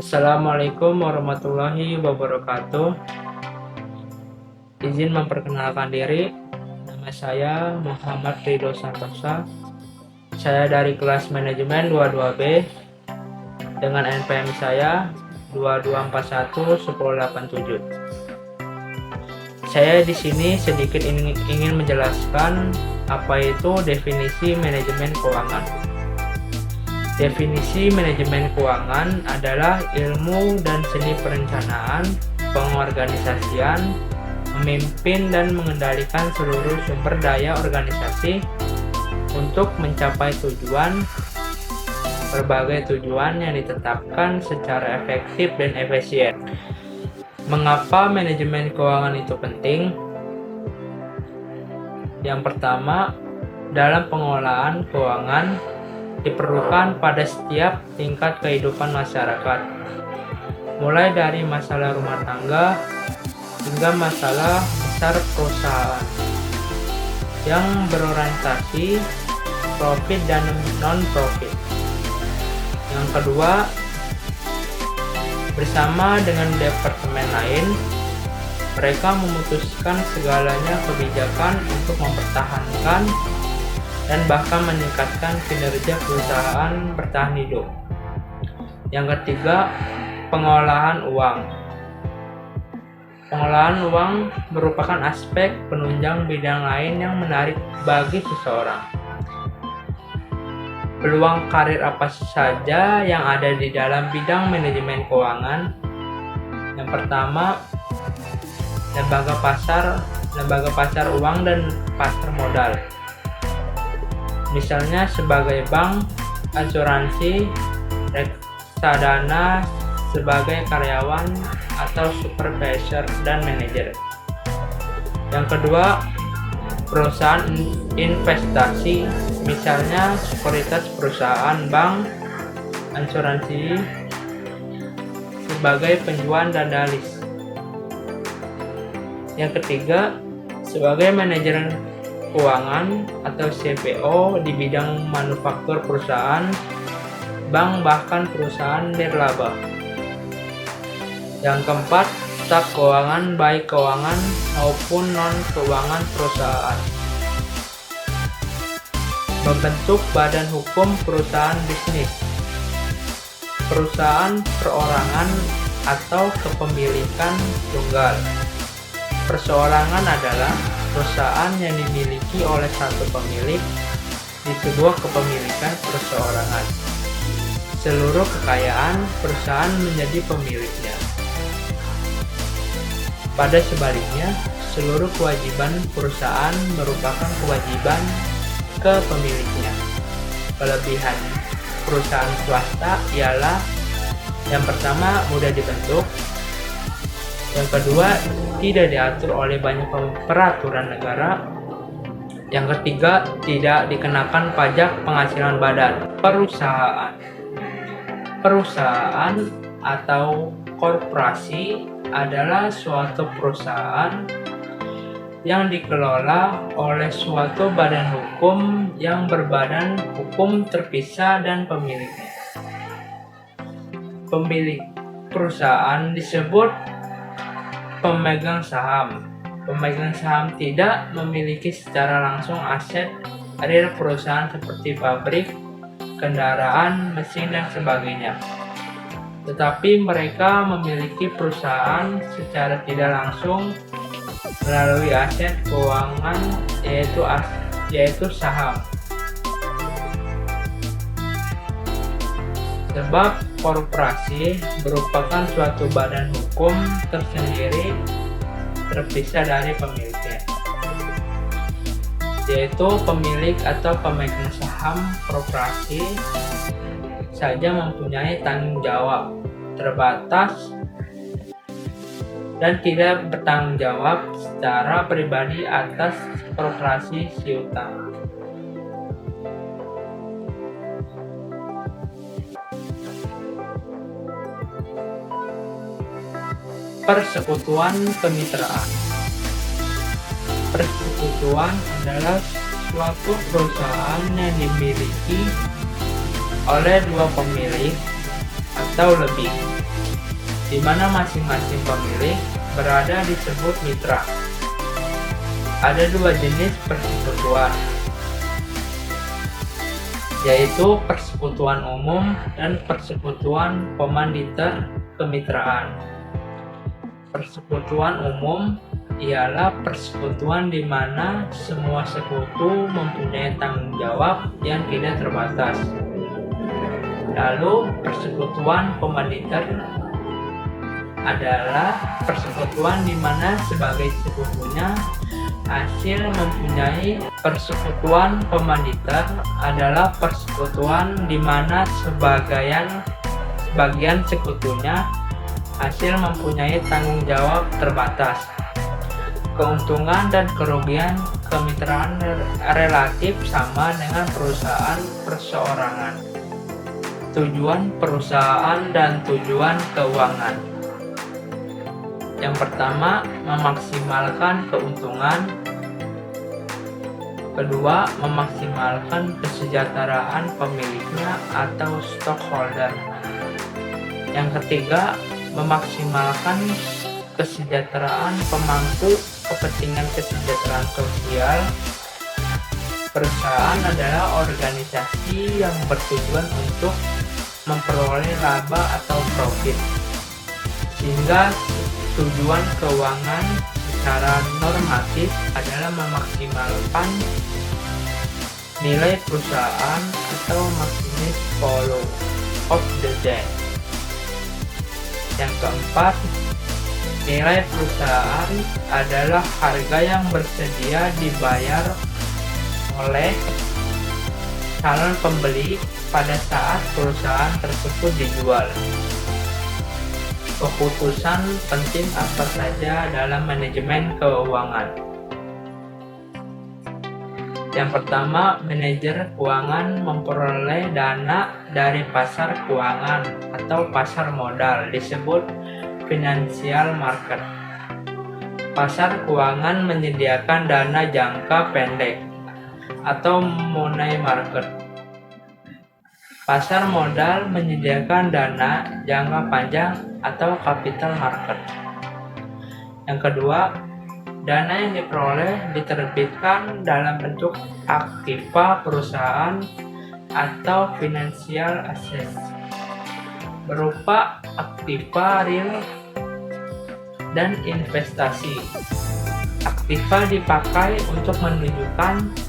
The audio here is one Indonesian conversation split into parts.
Assalamualaikum warahmatullahi wabarakatuh. Izin memperkenalkan diri, nama saya Muhammad Ridho Santosa. Saya dari kelas manajemen 22B dengan NPM saya 22411087. Saya di sini sedikit ingin menjelaskan apa itu definisi manajemen keuangan. Definisi manajemen keuangan adalah ilmu dan seni perencanaan, pengorganisasian, memimpin dan mengendalikan seluruh sumber daya organisasi untuk mencapai berbagai tujuan yang ditetapkan secara efektif dan efisien. Mengapa manajemen keuangan itu penting? Yang pertama, dalam pengelolaan keuangan diperlukan pada setiap tingkat kehidupan masyarakat, mulai dari masalah rumah tangga hingga masalah besar perusahaan yang berorientasi profit dan non-profit. Yang kedua, bersama dengan departemen lain, mereka memutuskan segalanya kebijakan untuk mempertahankan dan bahkan meningkatkan kinerja perusahaan bertahan hidup. Yang ketiga, pengolahan uang. Pengolahan uang merupakan aspek penunjang bidang lain yang menarik bagi seseorang. Peluang karir apa saja yang ada di dalam bidang manajemen keuangan? Yang pertama, lembaga pasar uang dan pasar modal. Misalnya sebagai bank, asuransi, reksadana sebagai karyawan atau supervisor dan manajer. Yang kedua, perusahaan investasi, misalnya sekuritas perusahaan, bank, asuransi sebagai penjual dan dalis. Yang ketiga, sebagai manajer keuangan atau CPO di bidang manufaktur perusahaan, bank bahkan perusahaan nirlaba. Yang keempat, staf keuangan baik keuangan maupun non-keuangan perusahaan. Membentuk badan hukum perusahaan bisnis, perusahaan perorangan atau kepemilikan tunggal. Perseorangan adalah perusahaan yang dimiliki oleh satu pemilik di sebuah kepemilikan perseorangan. Seluruh kekayaan perusahaan menjadi pemiliknya. Pada sebaliknya, seluruh kewajiban perusahaan merupakan kewajiban ke pemiliknya. Kelebihan perusahaan swasta ialah yang pertama, mudah dibentuk. Yang kedua, tidak diatur oleh banyak peraturan negara. Yang ketiga, tidak dikenakan pajak penghasilan badan. Perusahaan atau korporasi adalah suatu perusahaan yang dikelola oleh suatu badan hukum yang berbadan hukum terpisah dan pemiliknya. Pemilik perusahaan disebut pemegang saham. Pemegang saham tidak memiliki secara langsung aset real perusahaan seperti pabrik, kendaraan, mesin, dan sebagainya. Tetapi mereka memiliki perusahaan secara tidak langsung melalui aset keuangan yaitu saham. Sebab korporasi merupakan suatu badan hukum tersendiri terpisah dari pemiliknya, yaitu pemilik atau pemegang saham korporasi saja mempunyai tanggung jawab terbatas dan tidak bertanggung jawab secara pribadi atas korporasi piutang. Persekutuan kemitraan. Persekutuan adalah suatu perusahaan yang dimiliki oleh dua pemilik atau lebih di mana masing-masing pemilik berada disebut mitra. Ada dua jenis persekutuan, yaitu persekutuan umum dan persekutuan komanditer kemitraan. Persekutuan umum ialah persekutuan di mana semua sekutu mempunyai tanggung jawab yang tidak terbatas. Lalu persekutuan komanditer adalah persekutuan di mana sebagai sekutunya hasil mempunyai. Persekutuan komanditer adalah persekutuan di mana sebagian sekutunya hasil mempunyai tanggung jawab terbatas. Keuntungan dan kerugian kemitraan relatif sama dengan perusahaan perseorangan. Tujuan perusahaan dan tujuan keuangan. Yang pertama, memaksimalkan keuntungan. Kedua, memaksimalkan kesejahteraan pemiliknya atau stockholder. Yang ketiga, memaksimalkan kesejahteraan pemangku kepentingan kesejahteraan sosial. Perusahaan adalah organisasi yang bertujuan untuk memperoleh laba atau profit, sehingga tujuan keuangan secara normatif adalah memaksimalkan nilai perusahaan atau maximize value of the debt. Yang keempat, nilai perusahaan adalah harga yang bersedia dibayar oleh calon pembeli pada saat perusahaan tersebut dijual. Keputusan penting apa saja dalam manajemen keuangan. Yang pertama, manajer keuangan memperoleh dana dari pasar keuangan atau pasar modal, disebut financial market. Pasar keuangan menyediakan dana jangka pendek atau money market. Pasar modal menyediakan dana jangka panjang atau capital market. Yang kedua, dana yang diperoleh diterbitkan dalam bentuk aktiva perusahaan atau financial assets, berupa aktiva real dan investasi. Aktiva dipakai untuk menunjukkan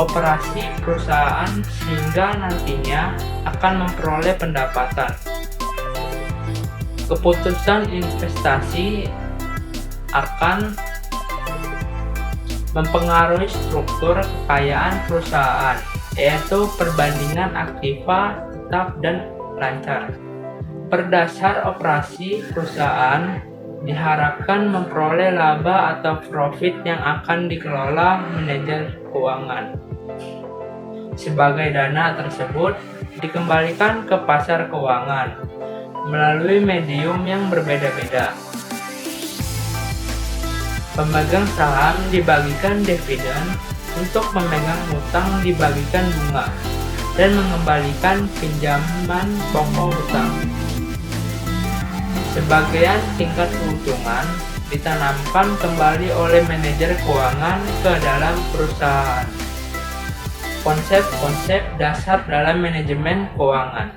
operasi perusahaan sehingga nantinya akan memperoleh pendapatan. Keputusan investasi akan mempengaruhi struktur kekayaan perusahaan, yaitu perbandingan aktiva tetap dan lancar. Berdasar operasi perusahaan diharapkan memperoleh laba atau profit yang akan dikelola manajer keuangan. Sebagai dana tersebut dikembalikan ke pasar keuangan melalui medium yang berbeda-beda. Pemegang saham dibagikan dividen, untuk memegang hutang dibagikan bunga, dan mengembalikan pinjaman pokok hutang. Sebagian tingkat keuntungan ditanamkan kembali oleh manajer keuangan ke dalam perusahaan. Konsep-konsep dasar dalam manajemen keuangan.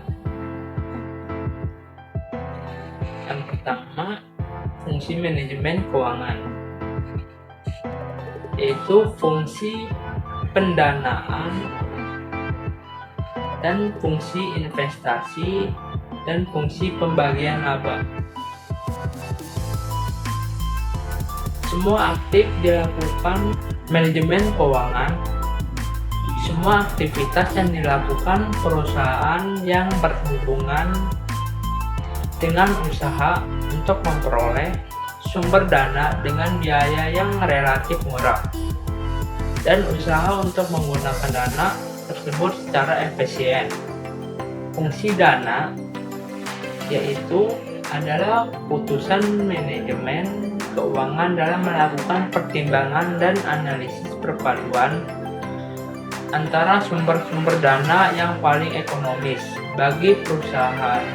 Yang pertama, fungsi manajemen keuangan, yaitu fungsi pendanaan dan fungsi investasi dan fungsi pembagian laba. Semua aktif dilakukan manajemen keuangan. Semua aktivitas yang dilakukan perusahaan yang berhubungan dengan usaha untuk memperoleh sumber dana dengan biaya yang relatif murah, dan usaha untuk menggunakan dana tersebut secara efisien. Fungsi dana yaitu adalah putusan manajemen keuangan dalam melakukan pertimbangan dan analisis perpaduan antara sumber-sumber dana yang paling ekonomis bagi perusahaan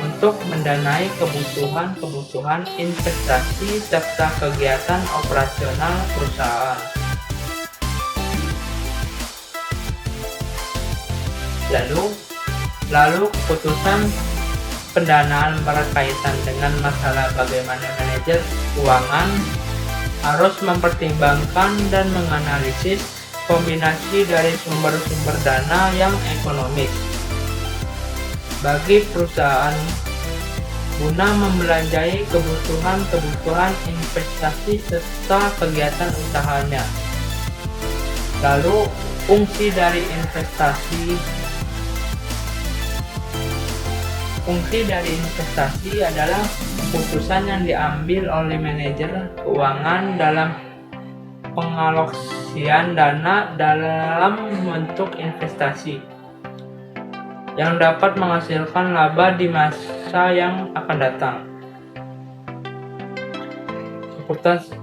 untuk mendanai kebutuhan investasi serta kegiatan operasional perusahaan. Lalu keputusan pendanaan berkaitan dengan masalah bagaimana manajer keuangan harus mempertimbangkan dan menganalisis kombinasi dari sumber-sumber dana yang ekonomis bagi perusahaan guna membelanjai kebutuhan investasi serta kegiatan usahanya. Lalu, fungsi dari investasi adalah keputusan yang diambil oleh manajer keuangan dalam pengalokasian dana dalam bentuk investasi yang dapat menghasilkan laba di masa yang akan datang.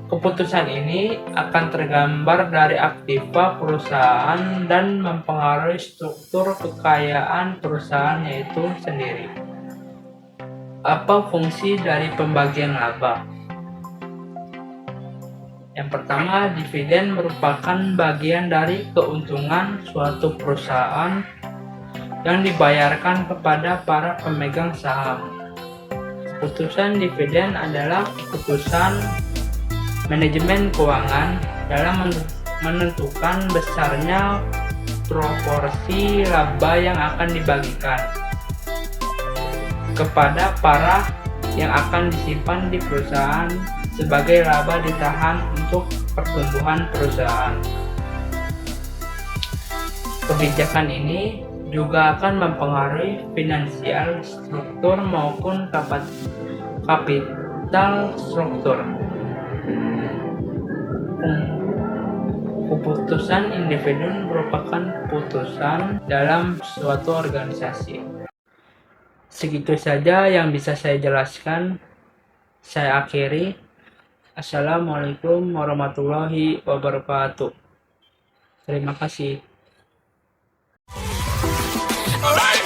Keputusan ini akan tergambar dari aktiva perusahaan dan mempengaruhi struktur kekayaan perusahaan itu sendiri. Apa fungsi dari pembagian laba? Yang pertama, dividen merupakan bagian dari keuntungan suatu perusahaan yang dibayarkan kepada para pemegang saham. Keputusan dividen adalah keputusan manajemen keuangan dalam menentukan besarnya proporsi laba yang akan dibagikan kepada para yang akan disimpan di perusahaan sebagai laba ditahan untuk pertumbuhan perusahaan. Kebijakan ini juga akan mempengaruhi finansial struktur maupun kapital struktur. Keputusan individu merupakan keputusan dalam suatu organisasi. Segitu saja yang bisa saya jelaskan. Saya akhiri. Assalamualaikum warahmatullahi wabarakatuh. Terima kasih. Alright.